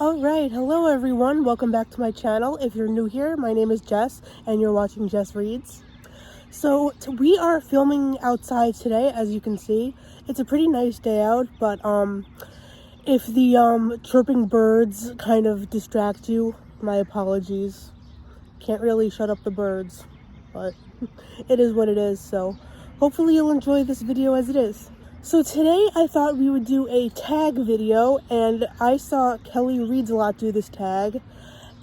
Alright, hello everyone, welcome back to my channel. If you're new here, my name is Jess and you're watching Jess Reads. So we are filming outside today, as you can see. It's a pretty nice day out, but if the chirping birds kind of distract you, my apologies. Can't really shut up the birds, but it is what it is, so hopefully you'll enjoy this video as it is. So today I thought we would do a tag video, and I saw Kelly Reads a Lot do this tag,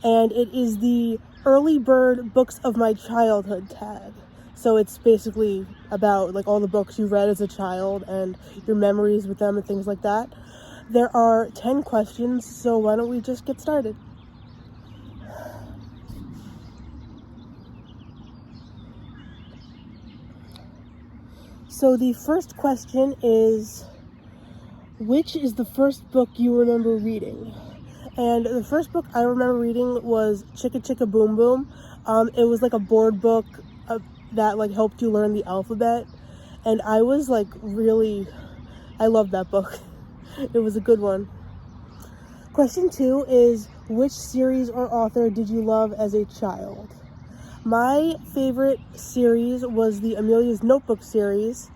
and it is the Early Bird Books of My Childhood tag. So it's basically about like all the books you read as a child and your memories with them and things like that. There are 10 questions, so why don't we just get started? So the first question is, which is the first book you remember reading? And the first book I remember reading was Chicka Chicka Boom Boom. It was like a board book that like helped you learn the alphabet. And I was like I loved that book. It was a good one. Question 2 is, which series or author did you love as a child? My favorite series was the Amelia's Notebook series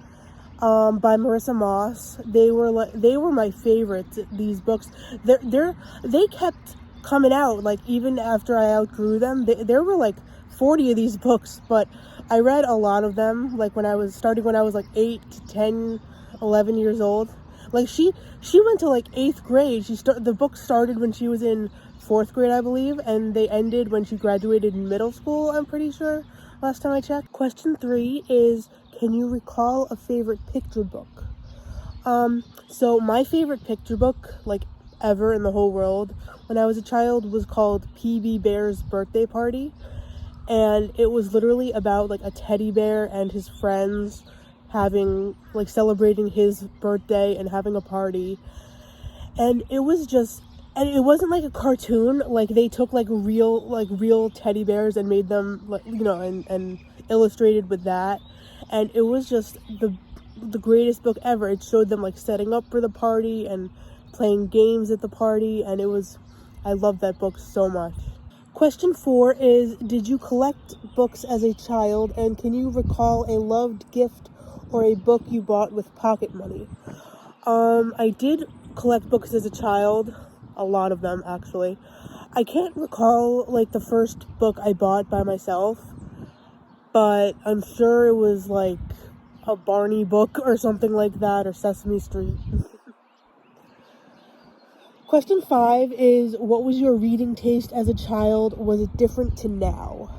by Marissa Moss. They were my favorites. These books, they kept coming out like even after I outgrew them. There were like 40 of these books, but I read a lot of them like when I was like 8 to 10, 11 years old. Like she went to like 8th grade. The book started when she was in 4th grade, I believe, and they ended when she graduated in middle school, I'm pretty sure, last time I checked. Question 3 is, can you recall a favorite picture book? So my favorite picture book, like ever in the whole world, when I was a child, was called P.B. Bear's Birthday Party, and it was literally about like a teddy bear and his friends celebrating his birthday and having a party, and it wasn't like a cartoon. Like they took like real teddy bears and made them and illustrated with that, and it was just the greatest book ever. It showed them like setting up for the party and playing games at the party, and I loved that book so much. Question 4 is, did you collect books as a child, and can you recall a loved gift or a book you bought with pocket money? I did collect books as a child, a lot of them actually. I can't recall like the first book I bought by myself, but I'm sure it was like a Barney book or something like that, or Sesame Street. Question 5 is, what was your reading taste as a child? Was it different to now?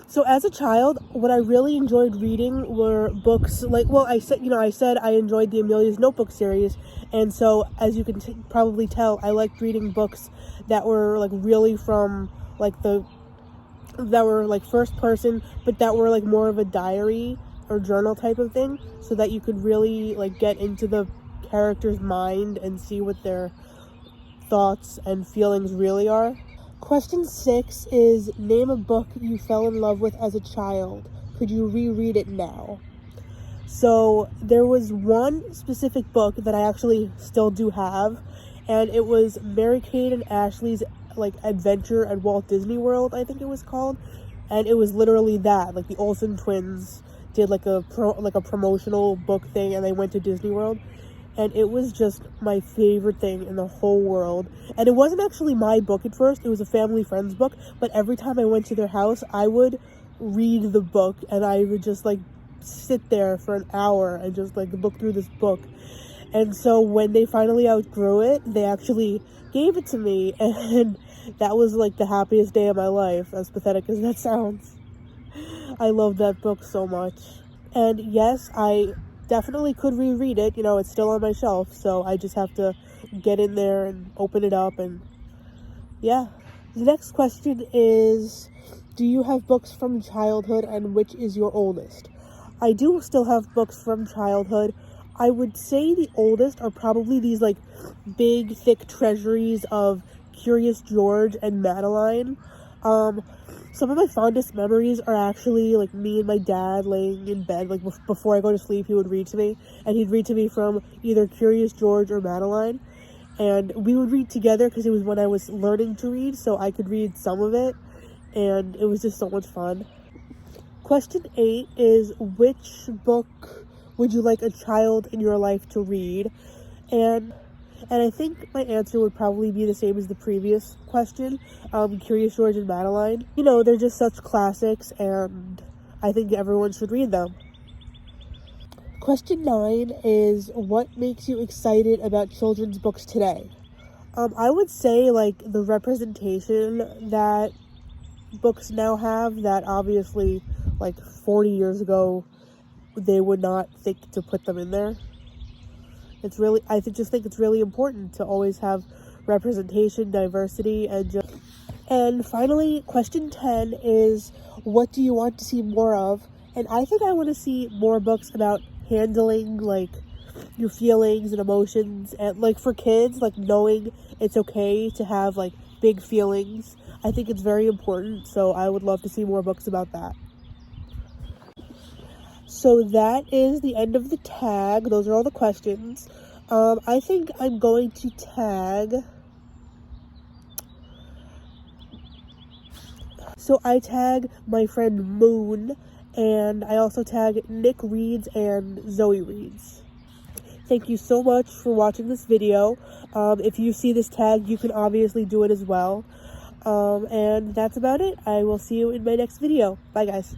So as a child, what I really enjoyed reading were books I said I enjoyed the Amelia's Notebook series, and so as you can probably tell, I liked reading books that were like really from that were like first person, but that were like more of a diary or journal type of thing, so that you could really like get into the character's mind and see what their thoughts and feelings really are. Question 6 is, name a book you fell in love with as a child. Could you reread it now? So there was one specific book that I actually still do have, and it was Mary-Kate and Ashley's like adventure at Walt Disney World, I think it was called. And it was literally that, like the Olsen twins did like a promotional book thing, and they went to Disney World. And it was just my favorite thing in the whole world. And it wasn't actually my book at first. It was a family friend's book. But every time I went to their house, I would read the book. And I would just, like, sit there for an hour and just, like, look through this book. And so when they finally outgrew it, they actually gave it to me. And that was, like, the happiest day of my life, as pathetic as that sounds. I love that book so much. And yes, I definitely could reread it. It's still on my shelf, so I just have to get in there and open it up, and yeah. The next question is, do you have books from childhood, and which is your oldest? I do still have books from childhood. I would say the oldest are probably these like big thick treasuries of Curious George and Madeline. Some of my fondest memories are actually like me and my dad laying in bed, like before I go to sleep. He would read to me, and he'd read to me from either Curious George or Madeline. and we would read together because it was when I was learning to read, so I could read some of it, and it was just so much fun. Question 8 is, which book would you like a child in your life to read? And I think my answer would probably be the same as the previous question, Curious George and Madeline. You know, they're just such classics, and I think everyone should read them. Question 9 is, what makes you excited about children's books today? I would say, like, the representation that books now have, that obviously, like, 40 years ago, they would not think to put them in there. I just think it's really important to always have representation, diversity, and finally, question 10 is, what do you want to see more of? And I think I want to see more books about handling, like, your feelings and emotions, and, like, for kids, like, knowing it's okay to have, like, big feelings. I think it's very important, so I would love to see more books about that. So that is the end of the tag. Those are all the questions. I think I'm going to tag... So I tag my friend Moon, and I also tag Nick Reads and Zoe Reads. Thank you so much for watching this video. If you see this tag, you can obviously do it as well. And that's about it. I will see you in my next video. Bye, guys.